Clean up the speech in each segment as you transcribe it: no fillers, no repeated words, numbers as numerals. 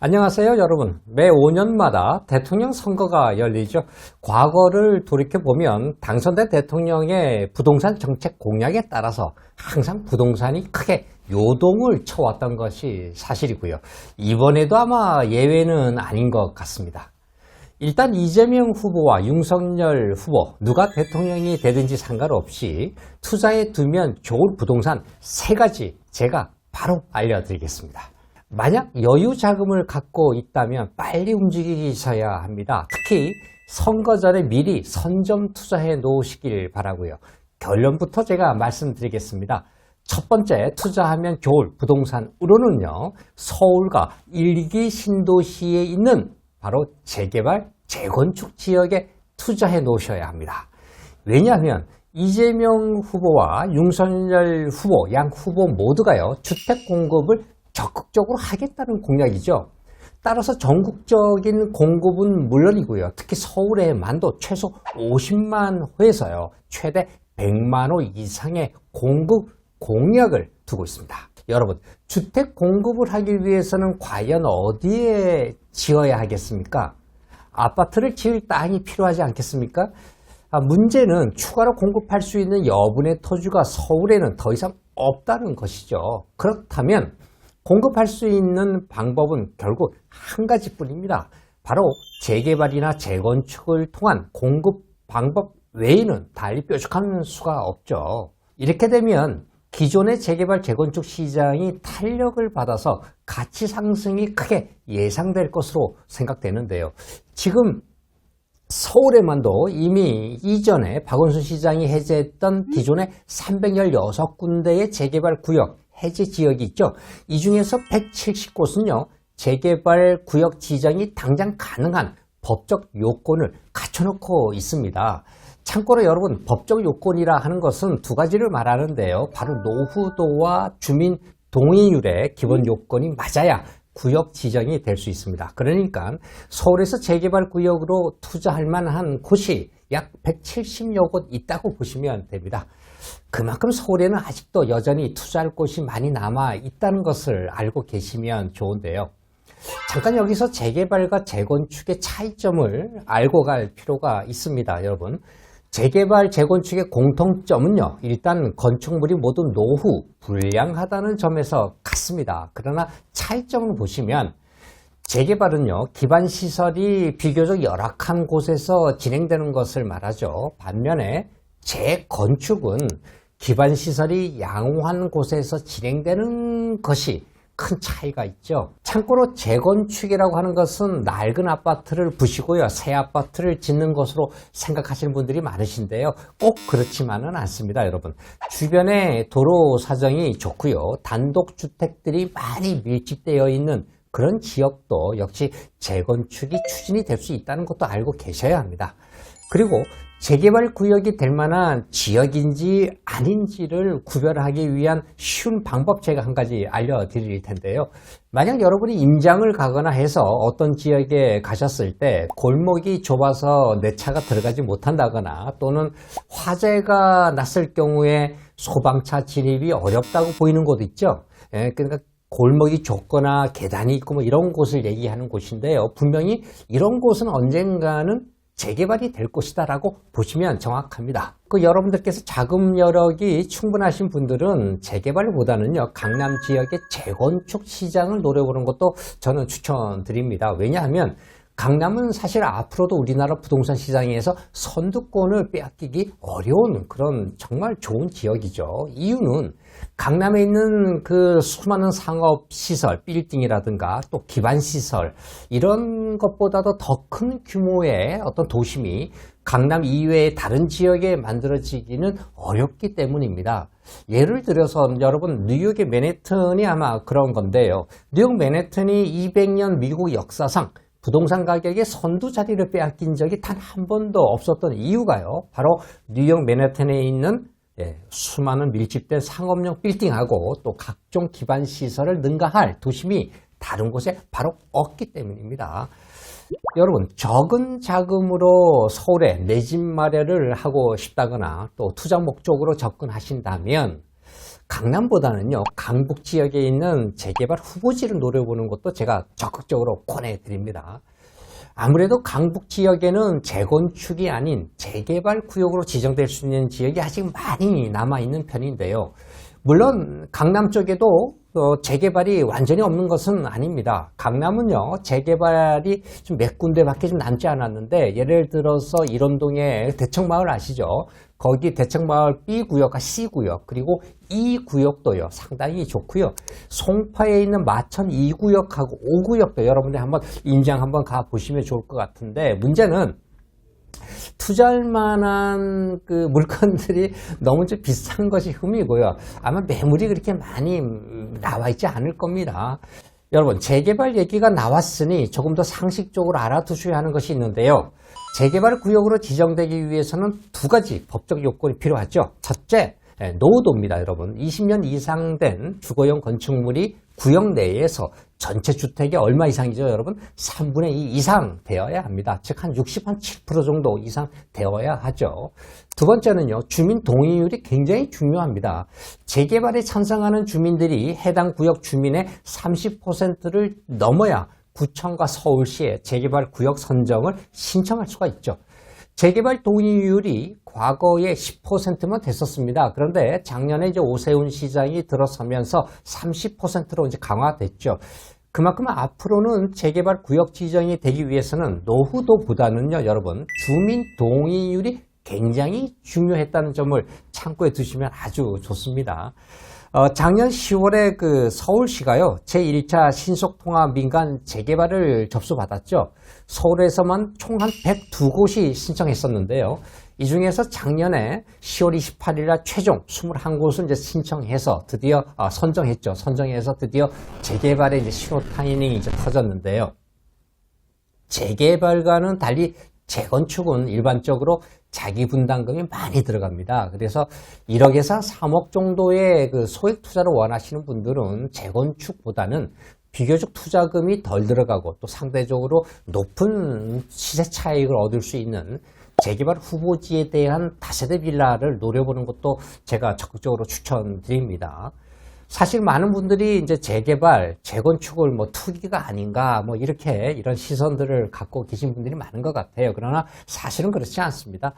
안녕하세요, 여러분. 매 5년마다 대통령 선거가 열리죠. 과거를 돌이켜보면 당선된 대통령의 부동산 정책 공약에 따라서 항상 부동산이 크게 요동을 쳐왔던 것이 사실이고요. 이번에도 아마 예외는 아닌 것 같습니다. 일단 이재명 후보와 윤석열 후보 누가 대통령이 되든지 상관없이 투자에 두면 좋은 부동산 3가지 제가 바로 알려드리겠습니다. 만약 여유 자금을 갖고 있다면 빨리 움직이셔야 합니다. 특히 선거 전에 미리 선점 투자해 놓으시길 바라고요. 결론부터 제가 말씀드리겠습니다. 첫 번째, 투자하면 좋을 부동산으로는요, 서울과 1기 신도시에 있는 바로 재개발, 재건축 지역에 투자해 놓으셔야 합니다. 왜냐하면 이재명 후보와 윤석열 후보, 양 후보 모두가요, 주택 공급을 적극적으로 하겠다는 공약이죠. 따라서 전국적인 공급은 물론이고요. 특히 서울에만도 최소 50만 호에서요, 최대 100만 호 이상의 공급 공약을 두고 있습니다. 여러분, 주택 공급을 하기 위해서는 과연 어디에 지어야 하겠습니까? 아파트를 지을 땅이 필요하지 않겠습니까? 문제는 추가로 공급할 수 있는 여분의 토지가 서울에는 더 이상 없다는 것이죠. 그렇다면 공급할 수 있는 방법은 결국 한 가지뿐입니다. 바로 재개발이나 재건축을 통한 공급 방법 외에는 달리 뾰족한 수가 없죠. 이렇게 되면 기존의 재개발 재건축 시장이 탄력을 받아서 가치 상승이 크게 예상될 것으로 생각되는데요. 지금 서울에만도 이미 이전에 박원순 시장이 해제했던 기존의 316군데의 재개발 구역 해제 지역이 있죠. 이 중에서 170곳은요, 재개발 구역 지정이 당장 가능한 법적 요건을 갖춰놓고 있습니다. 참고로 여러분, 법적 요건이라 하는 것은 2가지를 말하는데요. 바로 노후도와 주민 동의율의 기본 요건이 맞아야 구역 지정이 될 수 있습니다. 그러니까 서울에서 재개발 구역으로 투자할 만한 곳이 약 170여 곳 있다고 보시면 됩니다. 그만큼 서울에는 아직도 여전히 투자할 곳이 많이 남아 있다는 것을 알고 계시면 좋은데요. 잠깐 여기서 재개발과 재건축의 차이점을 알고 갈 필요가 있습니다, 여러분. 재개발, 재건축의 공통점은요, 일단 건축물이 모두 노후, 불량하다는 점에서 같습니다. 그러나 차이점을 보시면 재개발은요, 기반시설이 비교적 열악한 곳에서 진행되는 것을 말하죠. 반면에 재건축은 기반시설이 양호한 곳에서 진행되는 것이 큰 차이가 있죠. 참고로 재건축이라고 하는 것은 낡은 아파트를 부시고요, 새 아파트를 짓는 것으로 생각하시는 분들이 많으신데요. 꼭 그렇지만은 않습니다, 여러분. 주변에 도로 사정이 좋고요, 단독주택들이 많이 밀집되어 있는 그런 지역도 역시 재건축이 추진이 될 수 있다는 것도 알고 계셔야 합니다. 그리고 재개발 구역이 될 만한 지역인지 아닌지를 구별하기 위한 쉬운 방법 제가 한 가지 알려드릴 텐데요. 만약 여러분이 임장을 가거나 해서 어떤 지역에 가셨을 때 골목이 좁아서 내 차가 들어가지 못한다거나 또는 화재가 났을 경우에 소방차 진입이 어렵다고 보이는 곳 있죠. 그러니까 골목이 좁거나 계단이 있고 뭐 이런 곳을 얘기하는 곳인데요. 분명히 이런 곳은 언젠가는 재개발이 될 것이다 라고 보시면 정확합니다. 여러분들께서 자금 여력이 충분하신 분들은 재개발보다는요, 강남 지역의 재건축 시장을 노려보는 것도 저는 추천드립니다. 왜냐하면 강남은 사실 앞으로도 우리나라 부동산 시장에서 선두권을 빼앗기기 어려운 그런 정말 좋은 지역이죠. 이유는 강남에 있는 그 수많은 상업시설, 빌딩이라든가 또 기반시설, 이런 것보다도 더 큰 규모의 어떤 도심이 강남 이외의 다른 지역에 만들어지기는 어렵기 때문입니다. 예를 들어서 여러분, 뉴욕의 맨해튼이 아마 그런 건데요. 뉴욕 맨해튼이 200년 미국 역사상 부동산 가격의 선두 자리를 빼앗긴 적이 단 한 번도 없었던 이유가요, 바로 뉴욕 맨해튼에 있는 수많은 밀집된 상업용 빌딩하고 또 각종 기반 시설을 능가할 도심이 다른 곳에 바로 없기 때문입니다. 여러분, 적은 자금으로 서울에 내 집 마련을 하고 싶다거나 또 투자 목적으로 접근하신다면 강남보다는요, 강북 지역에 있는 재개발 후보지를 노려보는 것도 제가 적극적으로 권해드립니다. 아무래도 강북 지역에는 재건축이 아닌 재개발 구역으로 지정될 수 있는 지역이 아직 많이 남아있는 편인데요. 물론 강남 쪽에도 재개발이 완전히 없는 것은 아닙니다. 강남은요, 재개발이 좀 몇 군데밖에 좀 남지 않았는데, 예를 들어서 일원동의 대청마을 아시죠? 거기 대청마을 B구역과 C구역, 그리고 E구역도요, 상당히 좋고요. 송파에 있는 마천 2구역하고 5구역도 여러분들 한번 임장 한번 가보시면 좋을 것 같은데, 문제는 투자할 만한 그 물건들이 너무 좀 비싼 것이 흠이고요. 아마 매물이 그렇게 많이 나와 있지 않을 겁니다. 여러분, 재개발 얘기가 나왔으니 조금 더 상식적으로 알아두셔야 하는 것이 있는데요. 재개발 구역으로 지정되기 위해서는 두 가지 법적 요건이 필요하죠. 첫째, 노후도입니다, 여러분. 20년 이상 된 주거용 건축물이 구역 내에서 전체 주택의 얼마 이상이죠, 여러분? 3분의 2 이상 되어야 합니다. 즉, 한 67% 정도 이상 되어야 하죠. 두 번째는요, 주민 동의율이 굉장히 중요합니다. 재개발에 찬성하는 주민들이 해당 구역 주민의 30%를 넘어야 구청과 서울시에 재개발 구역 선정을 신청할 수가 있죠. 재개발 동의율이 과거에 10%만 됐었습니다. 그런데 작년에 이제 오세훈 시장이 들어서면서 30%로 이제 강화됐죠. 그만큼 앞으로는 재개발 구역 지정이 되기 위해서는 노후도보다는요, 여러분, 주민 동의율이 굉장히 중요했다는 점을 참고해 두시면 아주 좋습니다. 작년 10월에 그 서울시가요, 제1차 신속통합 민간 재개발을 접수받았죠. 서울에서만 총 한 102곳이 신청했었는데요. 이 중에서 작년에 10월 28일 날 최종 21곳을 이제 신청해서 드디어 선정했죠. 선정해서 드디어 재개발의 이제 신호탄이 이제 터졌는데요. 재개발과는 달리 재건축은 일반적으로 자기 분담금이 많이 들어갑니다. 그래서 1억에서 3억 정도의 그 소액 투자를 원하시는 분들은 재건축보다는 비교적 투자금이 덜 들어가고 또 상대적으로 높은 시세 차익을 얻을 수 있는 재개발 후보지에 대한 다세대 빌라를 노려보는 것도 제가 적극적으로 추천드립니다. 사실 많은 분들이 이제 재개발, 재건축을 뭐 투기가 아닌가 뭐 이렇게 이런 시선들을 갖고 계신 분들이 많은 것 같아요. 그러나 사실은 그렇지 않습니다.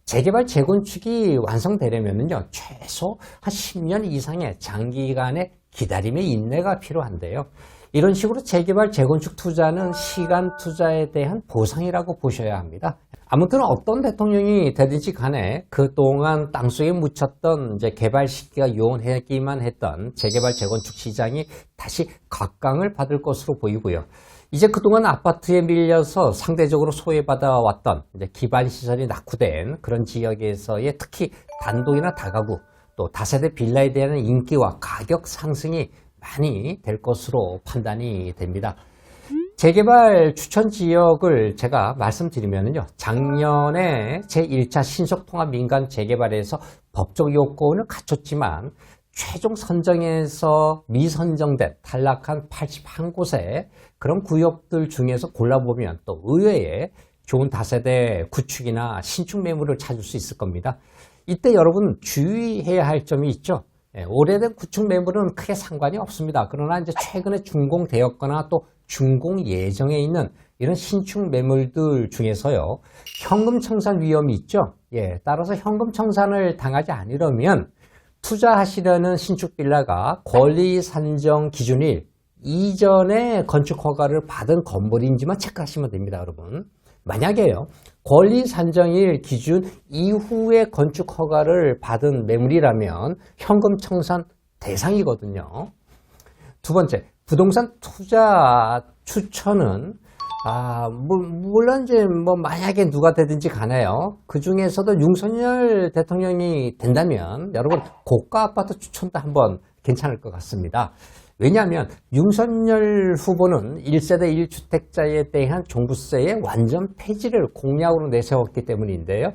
재개발, 재건축이 완성되려면요, 최소 한 10년 이상의 장기간의 기다림의 인내가 필요한데요. 이런 식으로 재개발, 재건축 투자는 시간 투자에 대한 보상이라고 보셔야 합니다. 아무튼 어떤 대통령이 되든지 간에 그동안 땅속에 묻혔던 이제 개발 시기가 요원하기만 했던 재개발, 재건축 시장이 다시 각광을 받을 것으로 보이고요. 이제 그동안 아파트에 밀려서 상대적으로 소외받아왔던 이제 기반시설이 낙후된 그런 지역에서의 특히 단독이나 다가구 또 다세대 빌라에 대한 인기와 가격 상승이 많이 될 것으로 판단이 됩니다. 재개발 추천 지역을 제가 말씀드리면요. 작년에 제1차 신속통합 민간 재개발에서 법적 요건을 갖췄지만 최종 선정에서 미선정된 탈락한 81곳의 그런 구역들 중에서 골라보면 또 의외의 좋은 다세대 구축이나 신축 매물을 찾을 수 있을 겁니다. 이때 여러분 주의해야 할 점이 있죠. 오래된 구축 매물은 크게 상관이 없습니다. 그러나 이제 최근에 준공되었거나 또 준공 예정에 있는 이런 신축 매물들 중에서요, 현금 청산 위험이 있죠. 따라서 현금 청산을 당하지 않으려면 투자하시려는 신축 빌라가 권리 산정 기준일 이전에 건축 허가를 받은 건물인지만 체크하시면 됩니다, 여러분. 만약에요, 권리 산정일 기준 이후에 건축 허가를 받은 매물이라면 현금 청산 대상이거든요. 두 번째, 부동산 투자 추천은 물론 이제 뭐 만약에 누가 되든지 간에요. 그 중에서도 윤석열 대통령이 된다면 여러분 고가 아파트 추천도 한번 괜찮을 것 같습니다. 왜냐하면 윤석열 후보는 1세대 1주택자에 대한 종부세의 완전 폐지를 공약으로 내세웠기 때문인데요.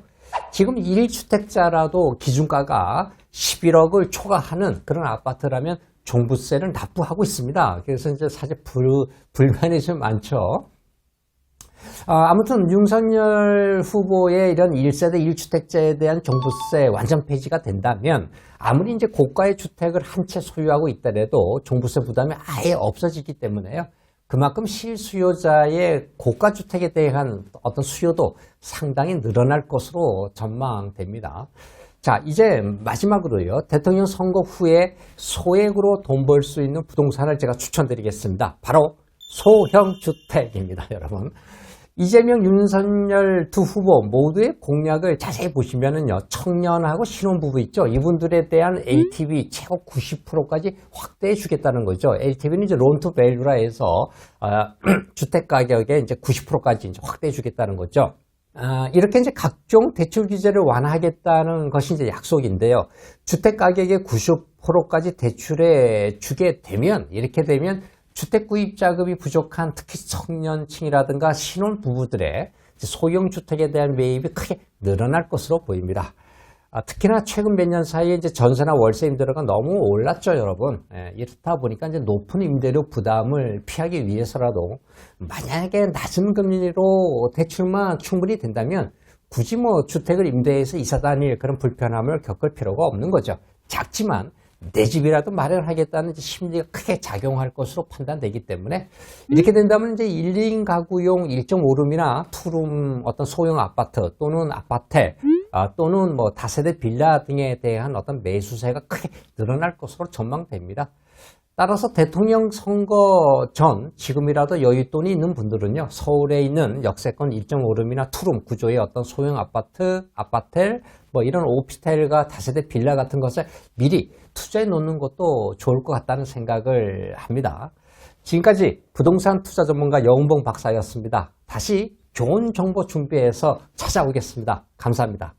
지금 1주택자라도 기준가가 11억을 초과하는 그런 아파트라면 종부세를 납부하고 있습니다. 그래서 이제 사실 불만이 좀 많죠. 아무튼 윤석열 후보의 이런 1세대 1주택자에 대한 종부세 완전 폐지가 된다면 아무리 이제 고가의 주택을 한 채 소유하고 있더라도 종부세 부담이 아예 없어지기 때문에요. 그만큼 실수요자의 고가 주택에 대한 어떤 수요도 상당히 늘어날 것으로 전망됩니다. 자, 이제 마지막으로요. 대통령 선거 후에 소액으로 돈 벌 수 있는 부동산을 제가 추천드리겠습니다. 바로 소형주택입니다, 여러분. 이재명, 윤석열 두 후보 모두의 공약을 자세히 보시면은요, 청년하고 신혼부부 있죠? 이분들에 대한 LTV 최고 90%까지 확대해 주겠다는 거죠. LTV는 이제 론 투 밸류라 해서, 주택 가격의 이제 90%까지 이제 확대해 주겠다는 거죠. 이렇게 이제 각종 대출 규제를 완화하겠다는 것이 이제 약속인데요. 주택 가격의 90%까지 대출해 주게 되면, 이렇게 되면 주택 구입 자금이 부족한 특히 청년층이라든가 신혼부부들의 소형 주택에 대한 매입이 크게 늘어날 것으로 보입니다. 특히나 최근 몇 년 사이에 이제 전세나 월세 임대료가 너무 올랐죠, 여러분. 이렇다 보니까 이제 높은 임대료 부담을 피하기 위해서라도 만약에 낮은 금리로 대출만 충분히 된다면 굳이 뭐 주택을 임대해서 이사 다닐 그런 불편함을 겪을 필요가 없는 거죠. 작지만 내 집이라도 마련하겠다는 심리가 크게 작용할 것으로 판단되기 때문에 이렇게 된다면 이제 1인 가구용 1.5룸이나 2룸 어떤 소형 아파트 또는 아파트 또는 뭐 다세대 빌라 등에 대한 어떤 매수세가 크게 늘어날 것으로 전망됩니다. 따라서 대통령 선거 전 지금이라도 여윳돈이 있는 분들은요, 서울에 있는 역세권 1.5룸이나 2룸 구조의 어떤 소형 아파트, 아파텔, 뭐 이런 오피스텔과 다세대 빌라 같은 것을 미리 투자해 놓는 것도 좋을 것 같다는 생각을 합니다. 지금까지 부동산 투자 전문가 여운봉 박사였습니다. 다시 좋은 정보 준비해서 찾아오겠습니다. 감사합니다.